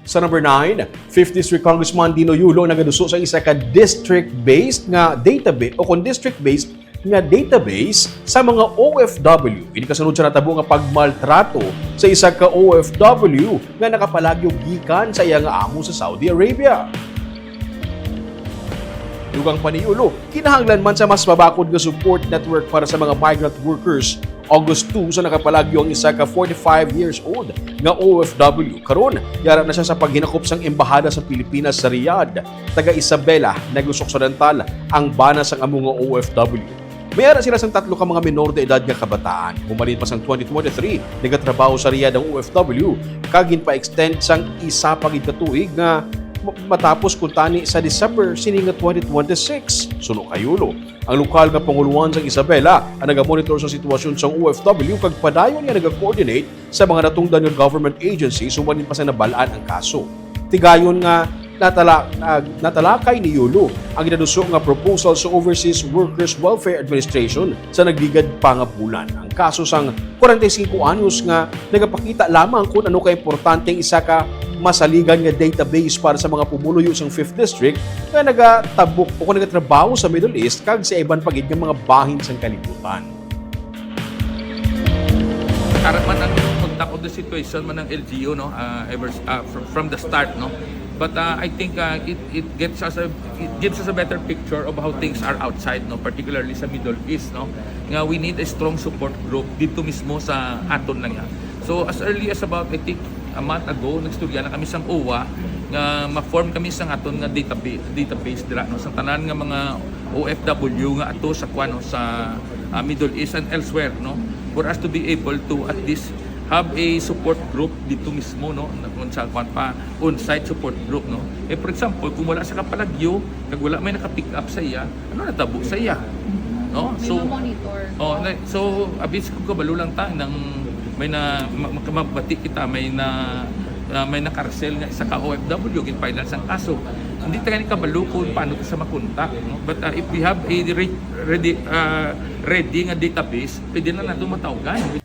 Sa number 9, 5th District Congressman Dino Yulo nagaduso sa isa ka district-based nga database o kung district-based nga database sa mga OFW. Ini kasunod siya natabo nga pagmaltrato sa isa ka OFW nga nakapalagyo gikan sa iya nga amo sa Saudi Arabia. Dugang pa ni Yulo, kinahanglan man sa mas mabakod nga support network para sa mga migrant workers. August 2 sa nakapalagyo ang isa ka 45 years old nga OFW. Karon, yara na siya sa paghinakop sang embahada sa Pilipinas sa Riyadh. Taga Isabela, Negros Occidental, ang bana sang amo nga OFW. Mayara sila sang tatlo ka mga menor de edad nga kabataan. Humalin pa sang 2023, nagatrabaho sa Riyadh ang OFW, kagin pa extend sang isa pa gid ka tuig nga matapos kuntani sa December sining 2026. Suno kay Yulo, ang lokal nga panguluan sa Isabela ang nagamonitor sa sitwasyon sa OFW kag padayon nga naga-coordinate sa mga natungdan nga government agencies sumanin pa sa nabalaan ang kaso. Tigayon nga natalakay ni Yulo ang ginaduso nga proposal sa Overseas Workers Welfare Administration sa nagligad pa nga bulan. Ang kaso sang 45 anyos nga nagapakita lamang kung ano ka importante ang isa ka masaligan nga database para sa mga pumuluyo sa 5th District nga nagatabok o kung nagatrabaho sa Middle East kag sa iban pagid nga mga bahin sa kalibutan. Karaman ang contact of the situation man ng LGU no from the start no, but I think it gives us a better picture of how things are outside no, particularly sa Middle East no, nga we need a strong support group dito mismo sa aton lang yan. So as early as about I think a month ago, nagstorya na kami sa OWA nga ma-form kami sa aton nga database dira no, sa tanan nga mga OFW nga ato sa kuano sa Middle East and elsewhere no, for us to be able to at least have a support group dito mismo no, kung sa kuan pa on-site support group no. For example, kung wala sa kapalagyo, kag wala may naka-pick up sa iya, ano natabo sa iya no, so monitor. So abis ko kabalo lang ta nang may na mabati kita may nakarsel nga isa ka OFW gin finance ang kaso. Hindi tayo ni kabalo kung paano sa makontak no? But if we have a ready nga database, pwede na nato matawagan.